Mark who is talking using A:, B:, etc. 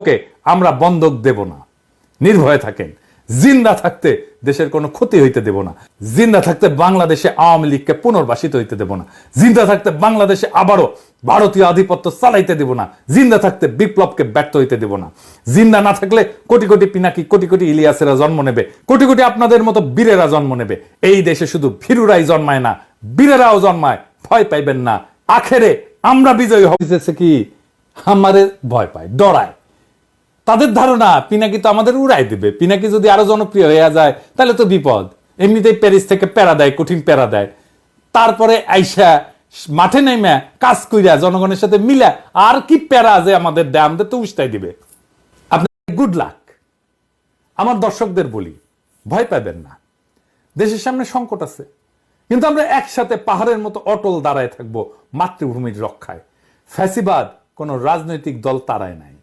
A: ওকে আমরা বন্ধক দেব না, নির্ভয়ে থাকেন। জিন্দা থাকতে দেশের কোনো ক্ষতি হইতে দেব না, জিন্দা থাকতে বাংলাদেশে আওয়ামী লীগকে পুনর্বাসিত হইতে দেব না, জিন্দা থাকতে বাংলাদেশে আবারও ভারতীয় আধিপত্য চালাইতে দেব না, জিন্দা থাকতে বিপ্লবকে ব্যর্থ হইতে দেব না। জিন্দা না থাকলে কোটি কোটি পিনাকি, কোটি কোটি ইলিয়াসেরা জন্ম নেবে, কোটি কোটি আপনাদের মতো বীরেরা জন্ম নেবে। এই দেশে শুধু ভীরুরাই জন্মায় না, বীরেরাও জন্মায়। ভয় পাইবেন না, আখেরে আমরা বিজয়ী হইতেছে কি আমারে ভয় পায়, ডরায়। তাদের ধারণা পিনাকি তো আমাদের উড়াই দিবে, পিনাকি যদি আরো জনপ্রিয় হয়ে যায় তাহলে তো বিপদ। এমনিতেই প্যারিস থেকে প্যারা দেয়, কঠিন প্যারা দেয়, তারপরে আইসা মাঠে নেমে কাজ কইরা জনগণের সাথে মিলা আর কি প্যারা যে আমাদের দেয়, আমাদের তো উস্তাই দিবে। আপনি গুড লাক। আমার দর্শকদের বলি, ভয় পাবেন না, দেশের সামনে সংকট আছে, কিন্তু আমরা একসাথে পাহাড়ের মতো অটল দাঁড়ায় থাকবো মাতৃভূমির রক্ষায়। ফ্যাসিবাদ কোন রাজনৈতিক দল তাড়ায় নাই।